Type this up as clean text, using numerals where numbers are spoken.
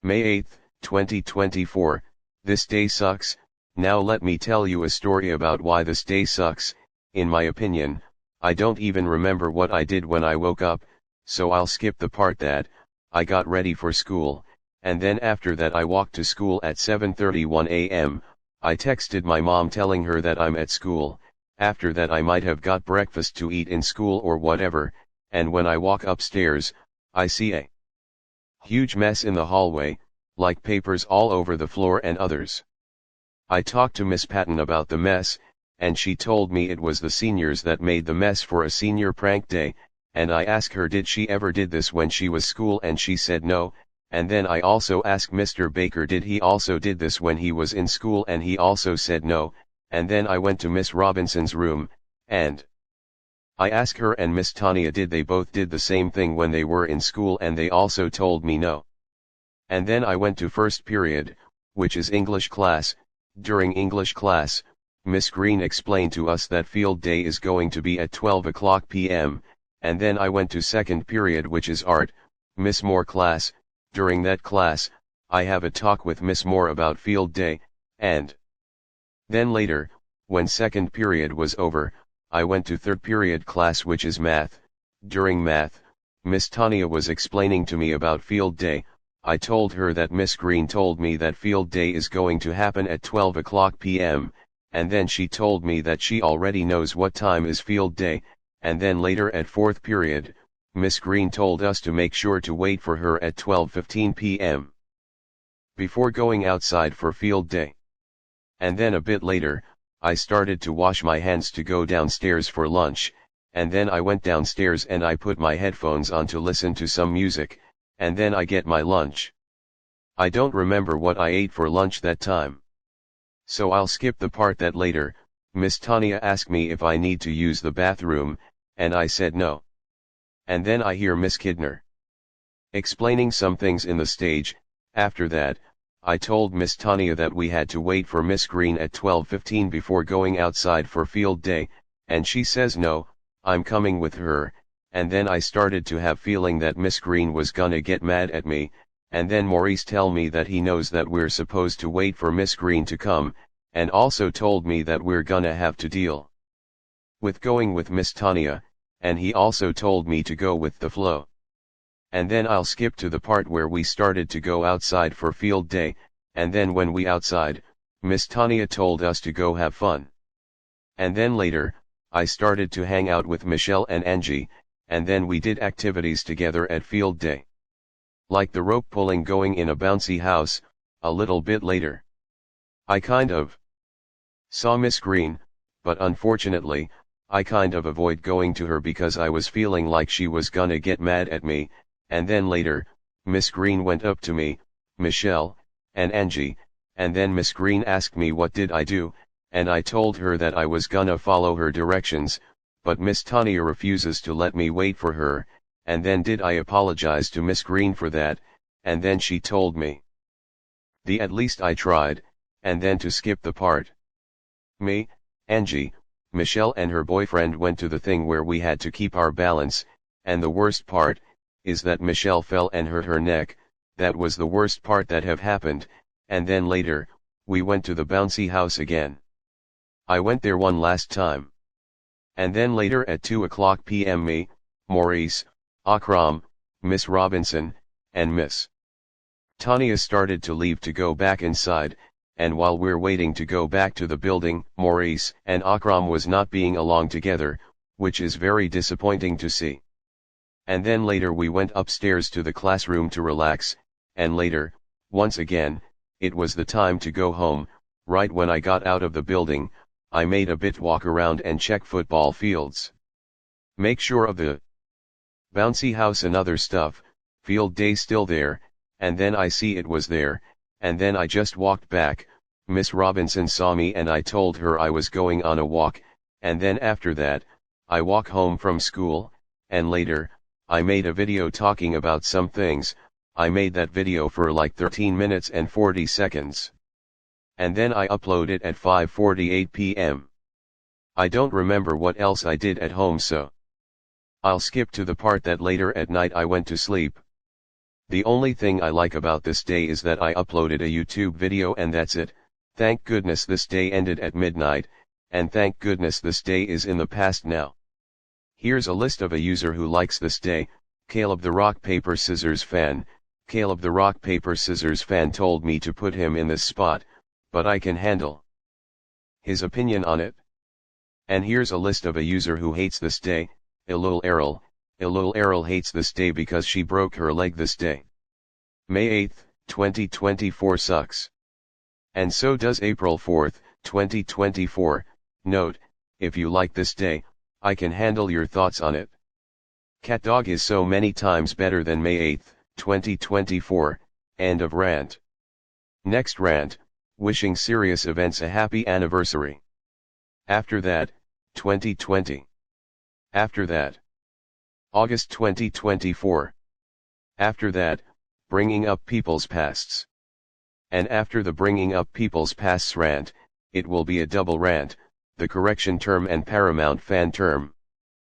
May 8, 2024, this day sucks. Now let me tell you a story about why this day sucks. In my opinion, I don't even remember what I did when I woke up, so I'll skip the part that I got ready for school, and then after that I walked to school at 7:31 a.m. I texted my mom telling her that I'm at school. After that I might have got breakfast to eat in school or whatever, and when I walk upstairs, I see a huge mess in the hallway, like papers all over the floor and others. I talked to Miss Patton about the mess, and she told me it was the seniors that made the mess for a senior prank day, and I asked her did she ever did this when she was school, and she said no. And then I also asked Mr. Baker did he also did this when he was in school, and he also said no. And then I went to Miss Robinson's room, and I asked her and Miss Tanya did they both did the same thing when they were in school, and they also told me no. And then I went to first period, which is English class. During English class, Miss Green explained to us that field day is going to be at 12 o'clock p.m., and then I went to second period, which is art, Miss Moore class. During that class, I have a talk with Miss Moore about field day, and then later, when second period was over, I went to third period class, which is math. During math, Miss Tanya was explaining to me about field day. I told her that Miss Green told me that field day is going to happen at 12 o'clock p.m., and then she told me that she already knows what time is field day, and then later at fourth period, Miss Green told us to make sure to wait for her at 12:15 p.m. before going outside for field day. And then a bit later, I started to wash my hands to go downstairs for lunch, and then I went downstairs and I put my headphones on to listen to some music, and then I get my lunch. I don't remember what I ate for lunch that time, so I'll skip the part that later, Miss Tanya asked me if I need to use the bathroom, and I said no. And then I hear Miss Kidner explaining some things in the stage. After that, I told Miss Tanya that we had to wait for Miss Green at 12:15 before going outside for field day, and she says no, I'm coming with her. And then I started to have feeling that Miss Green was gonna get mad at me, and then Maurice tell me that he knows that we're supposed to wait for Miss Green to come, and also told me that we're gonna have to deal with going with Miss Tanya, and he also told me to go with the flow. And then I'll skip to the part where we started to go outside for field day, and then when we outside, Miss Tanya told us to go have fun. And then later, I started to hang out with Michelle and Angie, and then we did activities together at field day, like the rope pulling going in a bouncy house. A little bit later, I kind of saw Miss Green, but unfortunately, I kind of avoid going to her because I was feeling like she was gonna get mad at me. And then later, Miss Green went up to me, Michelle, and Angie, and then Miss Green asked me what did I do, and I told her that I was gonna follow her directions, but Miss Tanya refuses to let me wait for her. And then did I apologize to Miss Green for that, and then she told me at least I tried, and then to skip the part. Me, Angie, Michelle and her boyfriend went to the thing where we had to keep our balance, and the worst part is that Michelle fell and hurt her neck. That was the worst part that have happened. And then later, we went to the bouncy house again. I went there one last time. And then later at 2 o'clock p.m. me, Maurice, Akram, Miss Robinson, and Miss Tanya started to leave to go back inside, and while we're waiting to go back to the building, Maurice and Akram was not being along together, which is very disappointing to see. And then later we went upstairs to the classroom to relax, and later, once again, it was the time to go home. Right when I got out of the building, I made a bit walk around and check football fields. Make sure of the bouncy house and other stuff, field day still there, and then I see it was there, and then I just walked back. Miss Robinson saw me and I told her I was going on a walk, and then after that, I walk home from school, and later, I made a video talking about some things. I made that video for like 13 minutes and 40 seconds. And then I upload it at 5:48 p.m. I don't remember what else I did at home, so I'll skip to the part that later at night I went to sleep. The only thing I like about this day is that I uploaded a YouTube video and that's it. Thank goodness this day ended at midnight, and thank goodness this day is in the past now. Here's a list of a user who likes this day. Caleb the Rock Paper Scissors fan. Caleb the Rock Paper Scissors fan told me to put him in this spot, but I can handle his opinion on it. And here's a list of a user who hates this day. Ilul Errol. Ilul Errol hates this day because she broke her leg this day. May 8th, 2024 sucks. And so does April 4th, 2024. Note, if you like this day, I can handle your thoughts on it. Cat dog is so many times better than May 8th, 2024, end of rant. Next rant, wishing serious events a happy anniversary. After that, 2020. After that, August 2024. After that, bringing up people's pasts. And after the bringing up people's pasts rant, it will be a double rant, the correction term and paramount fan term.